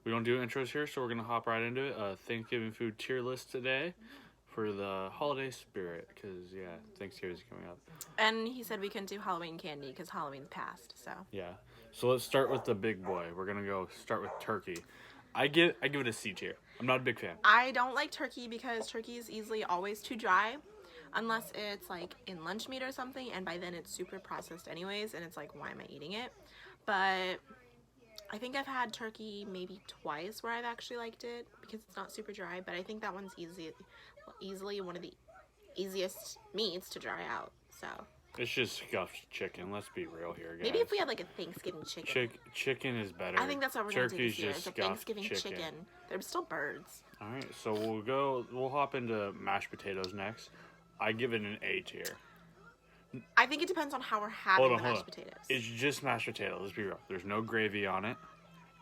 we don't do intros here, so we're gonna hop right into it. Thanksgiving food tier list today for the holiday spirit, because Thanksgiving's coming up. And he said we couldn't do Halloween candy because Halloween's passed. So Yeah, so let's start with the big boy. We're gonna go start with turkey. I give it a C tier. I'm not a big fan. I don't like turkey because turkey is easily always too dry, unless it's like in lunch meat or something, and by then it's super processed anyways, and it's like, why am I eating it? But I think I've had turkey maybe twice where I've actually liked it because it's not super dry, but I think that one's easily one of the easiest meats to dry out. So It's just stuffed chicken. Let's be real here, guys. maybe if we had like a Thanksgiving chicken. Chicken is better. I think that's what we're gonna do Turkey's this year. just It's a stuffed Thanksgiving chicken. They're still birds. All right, so we'll hop into mashed potatoes next. I give it an A tier. I think it depends on how we're having the mashed potatoes. It's just mashed potatoes. Let's be real. There's no gravy on it.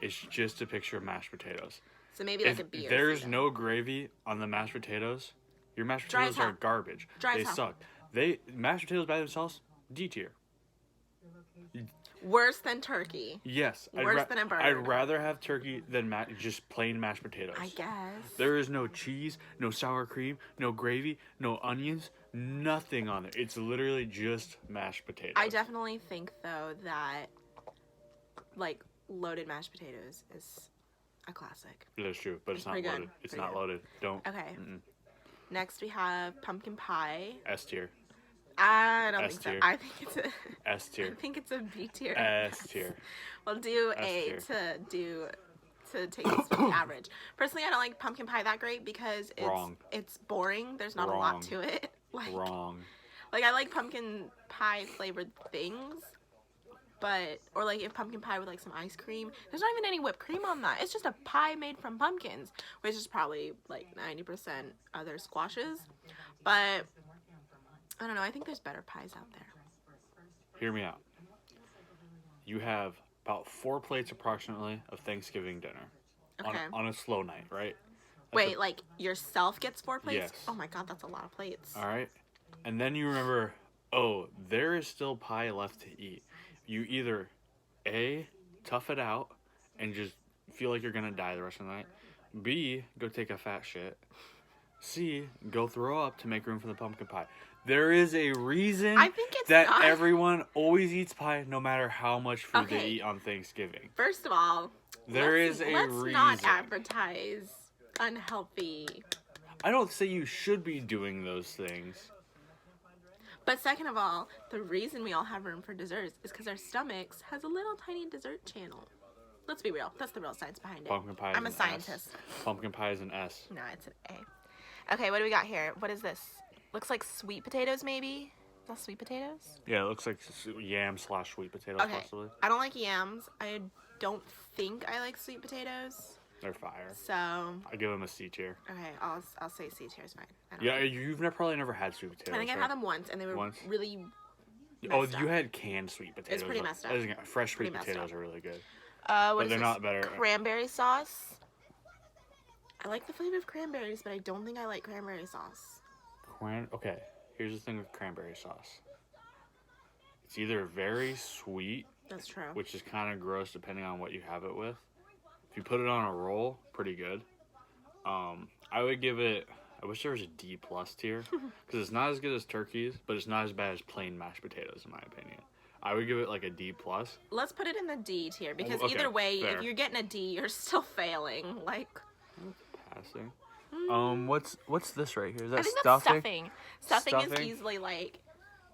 It's just a picture of mashed potatoes. So maybe like a B or there's C, no gravy on the mashed potatoes, your mashed Dry as potatoes are hell. garbage. Dry They as hell. suck. Mashed potatoes by themselves, D tier. Worse than turkey. Yes. Worse than a bird. I'd rather have turkey than just plain mashed potatoes. I guess. There is no cheese, no sour cream, no gravy, no onions, nothing on it. It's literally just mashed potatoes. I definitely think though that like loaded mashed potatoes is a classic. That's true, but it's not pretty good. loaded. It's Pretty not good. loaded. Don't. Okay. Mm-mm. Next we have pumpkin pie. S tier. I don't S think so. tier. I think it's a S I tier. think it's a B tier. S tier. We'll do S A tier. to take this to the average. Personally, I don't like pumpkin pie that great because it's boring. There's not a lot to it. Wrong. Like I like pumpkin pie flavored things, or like if pumpkin pie with like some ice cream. There's not even any whipped cream on that. It's just a pie made from pumpkins, which is probably like 90% other squashes. But I don't know. I think there's better pies out there. Hear me out. You have about 4 plates approximately of Thanksgiving dinner. Okay. On a slow night, right? Wait, like yourself gets 4 plates? Yes. Oh my god, that's a lot of plates. All right. And then you remember, oh, there is still pie left to eat. You either A, tough it out and just feel like you're going to die the rest of the night. B, go take a fat shit. C, go throw up to make room for the pumpkin pie. There is a reason I think it's that not. everyone always eats pie no matter how much food they Okay. eat on Thanksgiving. First of all, Let's not advertise unhealthy. I don't say you should be doing those things. But second of all, the reason we all have room for desserts is because our stomachs has a little tiny dessert channel. Let's be real. That's the real science behind it. Pumpkin pie is I'm a an scientist. S. Pumpkin pie is an S. No, it's an A. Okay, what do we got here? What is this? Looks like sweet potatoes, maybe? Is that sweet potatoes? Yeah, it looks like yam/sweet potatoes, Okay. possibly. I don't like yams. I don't think I like sweet potatoes. They're fire. So, I give them a C tier. okay, I'll say C tier is fine. Yeah, you've probably never had sweet potatoes. I think I've had them once, and they were really messed up. You had canned sweet potatoes. It's pretty messed up. Fresh sweet Pretty messed potatoes up. are really good. What But is they're this? not better. Cranberry sauce. I like the flavor of cranberries, but I don't think I like cranberry sauce. Okay, here's the thing with cranberry sauce. It's either very sweet, That's true. which is kind of gross depending on what you have it with. If you put it on a roll, pretty good. I would give it. I wish there was a D plus tier because it's not as good as turkey's, but it's not as bad as plain mashed potatoes in my opinion. I would give it like a D plus. Let's put it in the D tier because Okay, either way, fair. if you're getting a D, you're still failing. Like, Passing. What's this right here? Is that I think stuffing? that's stuffing. Stuffing is Stuffing? easily like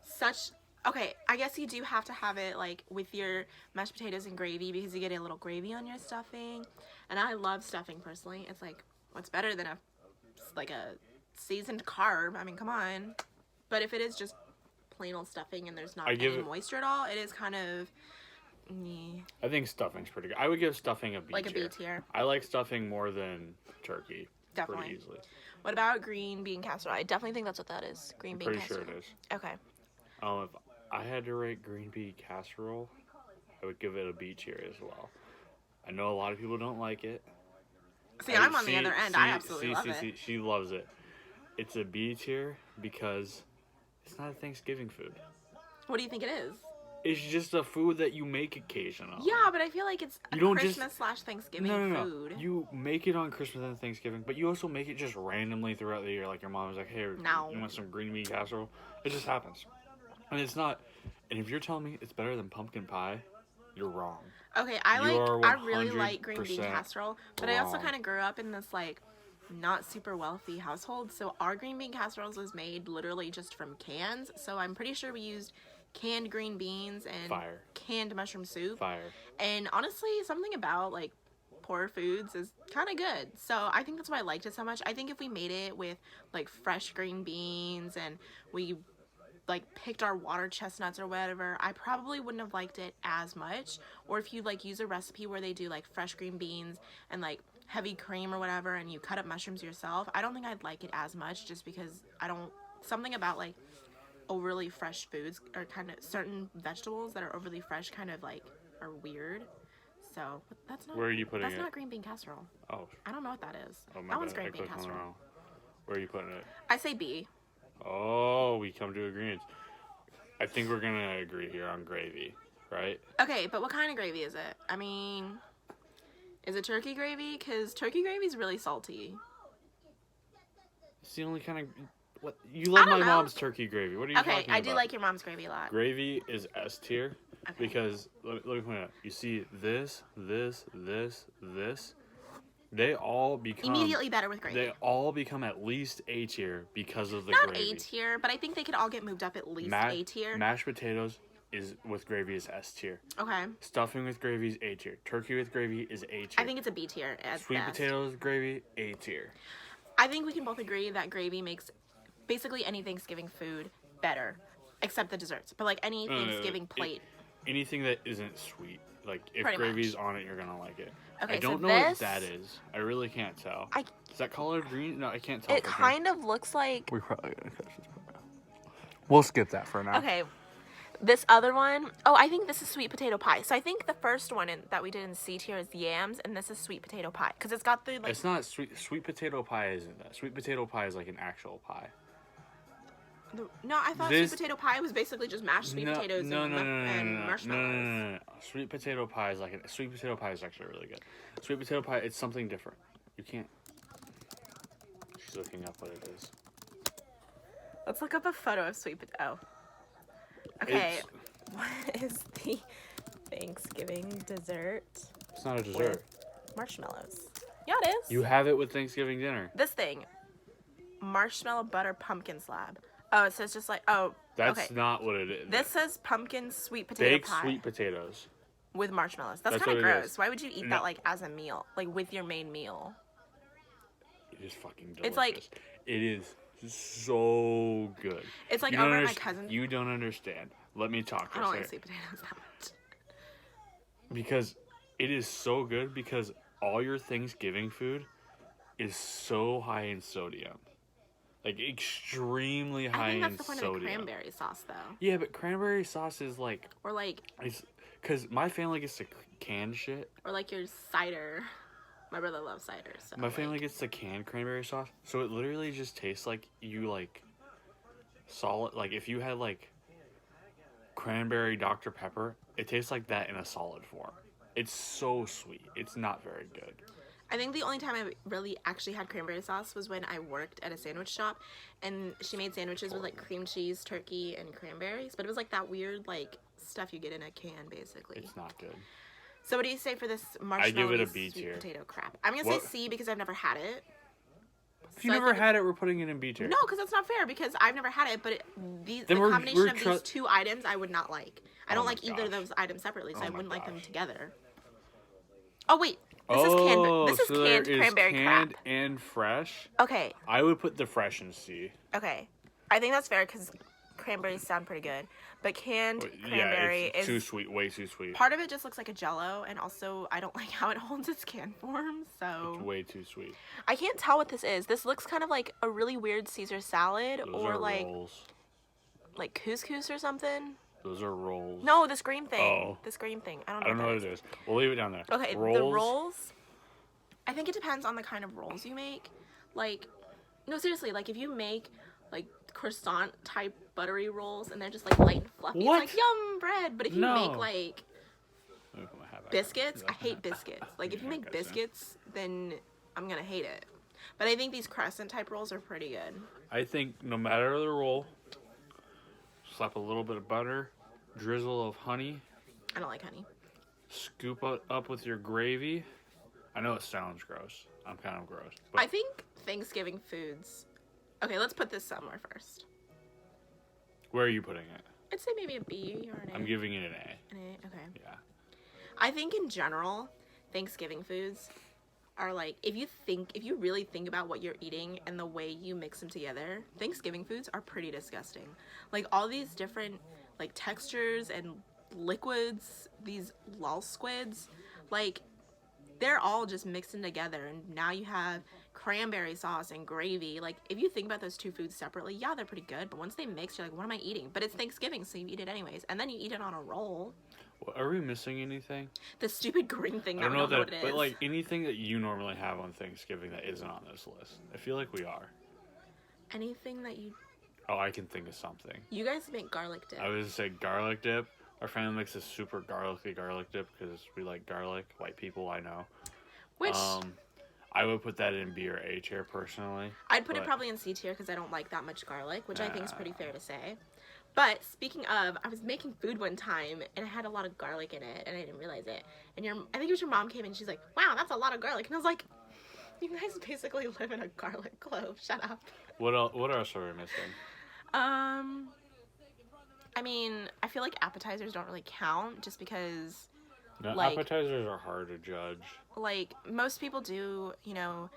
such. Okay, I guess you do have to have it like with your mashed potatoes and gravy because you get a little gravy on your stuffing. And I love stuffing personally. It's like what's better than a seasoned carb? I mean, come on. But if it is just plain old stuffing and there's not any moisture at all, it is kind of. I think stuffing's pretty good. I would give stuffing a B Like a tier. B tier. I like stuffing more than turkey. Definitely. Pretty easily. What about green bean casserole? I definitely think that's what that is. Green bean Pretty casserole. sure it is. Okay. If I had to rate green bean casserole, I would give it a B tier as well. I know a lot of people don't like it. See, I'm on the other end. I absolutely love it. She loves it. It's a B tier because it's not a Thanksgiving food. What do you think it is? It's just a food that you make occasionally. Yeah, but I feel like it's a You don't just- Christmas/Thanksgiving No. food. You make it on Christmas and Thanksgiving, but you also make it just randomly throughout the year. Like your mom was like, "Hey, No. you want some green bean casserole?" It just happens, and it's not. And if you're telling me it's better than pumpkin pie, you're wrong. Okay, You are I really like green bean 100% casserole, but I also wrong. kind of grew up in this like not super wealthy household, so our green bean casseroles was made literally just from cans. So I'm pretty sure we used canned green beans and Fire. canned mushroom soup. Fire. And honestly, something about like poor foods is kind of good. So I think that's why I liked it so much. I think if we made it with like fresh green beans and we like picked our water chestnuts or whatever, I probably wouldn't have liked it as much. Or if you like use a recipe where they do like fresh green beans and like heavy cream or whatever and you cut up mushrooms yourself, I don't think I'd like it as much, just because I don't, something about like overly fresh foods or kind of certain vegetables that are overly fresh kind of like are weird. So but that's not, Where are you putting that's it? not green bean casserole. Oh. I don't know what that is. Oh my That one's bad. I green bean clicked on the casserole. wrong. Where are you putting it? I say B. Oh, we come to agreement. I think we're gonna agree here on gravy, right? Okay, but what kind of gravy is it? I mean, is it turkey gravy? Because turkey gravy is really salty. It's the only kind of what you love. I don't My know. mom's turkey gravy. What are you talking Okay, about? I do like your mom's gravy a lot. Gravy is S tier Okay. because let me point out. You see this. They all become Immediately better with gravy. They all become at least A tier because of the Not gravy. A tier, but I think they could all get moved up at least A tier. Mashed potatoes is with gravy is S tier. Okay. Stuffing with gravy is A tier. Turkey with gravy is A tier. I think it's a B tier at Sweet best. potatoes with gravy A tier. I think we can both agree that gravy makes basically any Thanksgiving food better, except the desserts. But like any Thanksgiving plate. Anything that isn't sweet. Like if Pretty gravy's much. on it, you're gonna like it. Okay, I don't so know what this- that is. I really can't tell. I- Is that collard green? No, I can't tell. It kind of looks like. We're probably gonna catch this part. We'll skip that for now. Okay. This other one, oh, I think this is sweet potato pie. So I think the first one that we did in C tier is yams, and this is sweet potato pie because it's got the like. It's not sweet. Sweet potato pie isn't that. Sweet potato pie is like an actual pie. No, I thought This- sweet potato pie was basically just mashed sweet potatoes and marshmallows. No. Sweet potato pie is like sweet potato pie is actually really good. Sweet potato pie, it's something different. You can't. She's looking up what it is. Let's look up a photo of sweet potato. Okay, what is the Thanksgiving dessert? It's not a dessert. Marshmallows. Yeah, it is. You have it with Thanksgiving dinner. This thing, marshmallow butter pumpkin slab. Oh, it says just like That's okay. not what it is. This says pumpkin sweet potato baked pie sweet potatoes. with marshmallows. That's That's kind of what it gross. is. Why would you eat No. that like as a meal, like with your main meal? It is fucking delicious. It's like- it is so good. It's like You don't over at my underst- cousin's. You don't understand. Let me talk I for a don't like second. sweet potatoes that much. Because it is so good because all your Thanksgiving food is so high in sodium. Like extremely high I think that's in the point sodium. of the cranberry sauce, though. Yeah, but cranberry sauce is like Or like because my family gets the canned shit. your cider. My brother loves cider, so My family like, gets the canned cranberry sauce, so it literally just tastes like you like solid. Like if you had like cranberry Dr. Pepper, it tastes like that in a solid form. It's so sweet. It's not very good. I think the only time I really actually had cranberry sauce was when I worked at a sandwich shop, and she made sandwiches with like cream cheese, turkey, and cranberries. But it was like that weird like stuff you get in a can, basically. It's not good. So what do you say for this marshmallow give it a B sweet tier. potato crap? I'm gonna What? say C because I've never had it. If you So I never think had it, we're putting it in B tier. No, because that's not fair. Because I've never had it, but the Then we're- combination we're of these two items I would not like. I don't my like either of gosh. those items separately, so Oh I my wouldn't like them gosh. together. Oh wait, this is canned. This is so there canned cranberry canned crap. and fresh. Okay, I would put the fresh in C. okay. I think that's fair because cranberries sound pretty good, but canned Yeah, cranberry it's too is sweet, way too sweet. part of it. Just looks like a Jello, and also I don't like how it holds its can form. It's So way too sweet. I can't tell what this is. This looks kind of like a really weird Caesar salad, Those or are like rolls. couscous or something. Those are rolls. No, this green thing. Oh. This green thing. I I don't don't know know what it is. We'll leave it down there. Okay, the rolls. I think it depends on the kind of rolls you make. Like, no, seriously, like if you make like croissant type buttery rolls, and they're just like light and fluffy. What? It's like yum bread. But if you No. make like Let me put my hat back on. biscuits, I hate biscuits. Like if you make biscuits, then I'm gonna hate it. But I think these crescent type rolls are pretty good. I think no matter the roll, slap a little bit of butter, drizzle of honey, I don't like honey. scoop it up with your gravy. I know it sounds gross. I'm kind of gross. But I think Thanksgiving foods. Okay, let's put this somewhere first. where are you putting it? I'd say maybe a B or an A. I'm giving it an A. An A, okay. Yeah. I think in general, Thanksgiving foods are like, if you really think about what you're eating and the way you mix them together, Thanksgiving foods are pretty disgusting. Like all these different like textures and liquids, these lol squids, like they're all just mixing together, and now you have cranberry sauce and gravy. Like if you think about those two foods separately, yeah, they're pretty good, but once they mix, you're like, what am I eating? But it's Thanksgiving, so you eat it anyways, and then you eat it on a roll. Well, are we missing anything? The stupid green thing, I don't know what that, it but is. like anything that you normally have on Thanksgiving that isn't on this list. I feel like we are. Anything that Oh, I can think of something. you guys make garlic dip. I was gonna say garlic dip. Our family makes a super garlicky garlic dip because we like garlic. White people, I know. Which I would put that in B or A tier personally. I'd put it but- probably in C tier because I don't like that much garlic, which I think is pretty fair to say. But speaking of, I was making food one time and it had a lot of garlic in it and I didn't realize it. And I think it was your mom came in and she's like, wow, that's a lot of garlic. And I was like, you guys basically live in a garlic clove. Shut up. What else are we missing? I mean, I feel like appetizers don't really count just because, No, like- appetizers are hard to judge. like, most people do, you know,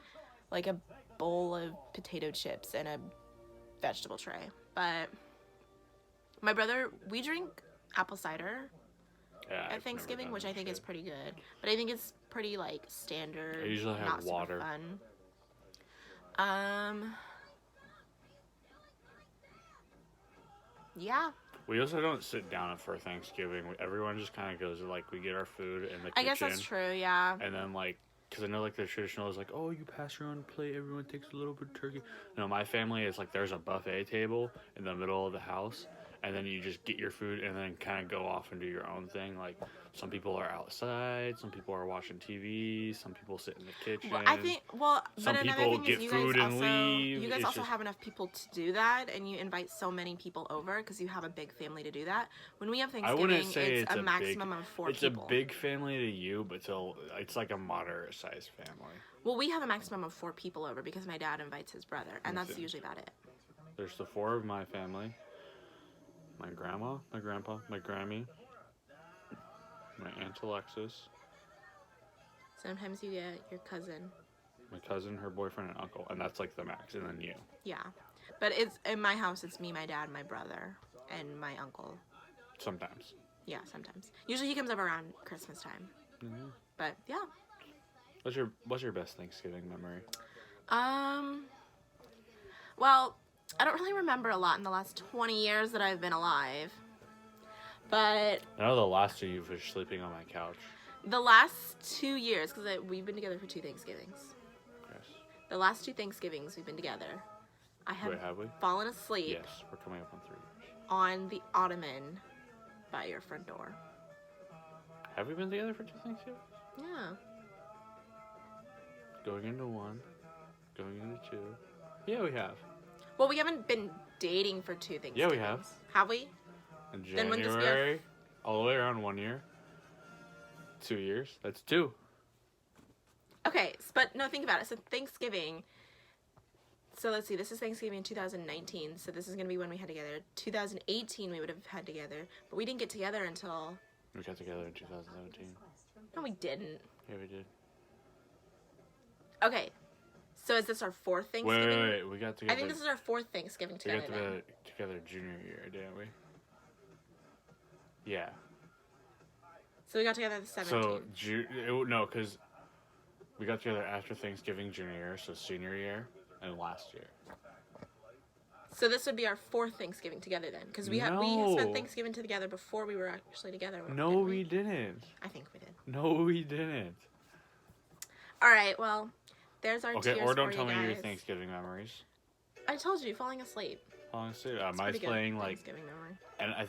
like a bowl of potato chips and a vegetable tray. But my brother, we drink apple cider Yeah, I've never at Thanksgiving, done which that I think is shit. pretty good. But I think it's pretty, like, standard. I usually have not super water. Fun. Yeah. We also don't sit down for Thanksgiving. Everyone just kind of goes like we get our food in the kitchen. I guess that's true, yeah. And then like, because I know like the traditional is like, oh, you pass around a plate, everyone takes a little bit of turkey. No, my family is like there's a buffet table in the middle of the house, and then you just get your food and then kind of go off and do your own thing. Like some people are outside, some people are watching TV, some people sit in the kitchen. Well, I think, well, Some but another people thing get is you food guys and also, leave. you guys It's also just- have enough people to do that, and you invite so many people over because you have a big family to do that. When we have I Thanksgiving, wouldn't say it's a maximum of 4 It's people. a big family to you, but it's like a moderate sized family. Well, we have a maximum of 4 people over because my dad invites his brother, and that's Okay. usually about it. There's the 4 of my family. My grandma, my grandpa, my Grammy, my Aunt Alexis, Sometimes you get your cousin. my cousin, her boyfriend, and uncle, and that's like the max, and then you. Yeah. But it's in my house, it's me, my dad, my brother, and my uncle. Sometimes. Yeah, sometimes. Usually he comes over around Christmas time. Mhm. But yeah. What's your best Thanksgiving memory? Well, I don't really remember a lot in the last 20 years that I've been alive. But I know the last 2 you were sleeping on my couch. the last 2 years, because we've been together for 2 Thanksgivings. Yes. The last 2 Thanksgivings we've been together, I have Wait, have we? fallen asleep Yes, we're coming up on 3 years. on the ottoman by your front door. Have we been together for 2 Thanksgivings? Yeah. Going into 1, going into 2. Yeah, we have. Well, we haven't been dating for 2 Thanksgivings. Yeah, we have. Have we? In Then wouldn't this be our- January, all the way around 1 year. 2 years. That's 2. Okay, but no, think about it. So Thanksgiving. So let's see. This is Thanksgiving in 2019. So this is gonna be when we had together. 2018 we would have had together, but we didn't get together until. We got together in 2017. No, we didn't. Yeah, we did. Okay. So is this our 4th Thanksgiving? Wait. We got together. I think this is our 4th Thanksgiving we together. got Then. together junior year, didn't we? Yeah. So we got together the 17th. So, no, because we got together after Thanksgiving junior year, so senior year, and last year. So this would be our 4th Thanksgiving together then, because we No. spent Thanksgiving together before we were actually together. No, didn't we didn't. I think we did. No, we didn't. All right. Well, there's our Okay, tears or don't for tell you me your guys. Thanksgiving memories. I told you, falling asleep. honestly. It's Mine's pretty good playing like Thanksgiving memory.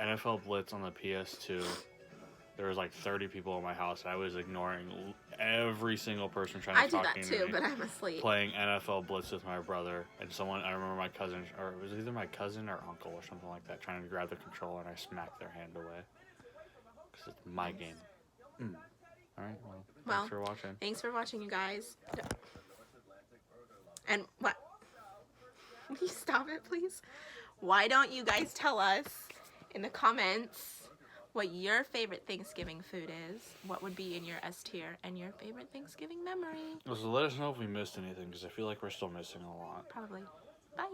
NFL Blitz on the PS2. There was like 30 people in my house. And I was ignoring every single person trying I to do talk that to too, me. but I'm asleep. Playing NFL Blitz with my brother and someone. I remember my cousin, or it was either my cousin or uncle or something like that, trying to grab the controller, and I smacked their hand away because it's my game. All right. Well, thanks for watching. Thanks for watching, you guys. And what? Will you stop it, please? Why don't you guys tell us in the comments what your favorite Thanksgiving food is? What would be in your S tier and your favorite Thanksgiving memory? So let us know if we missed anything, because I feel like we're still missing a lot. Probably. Bye.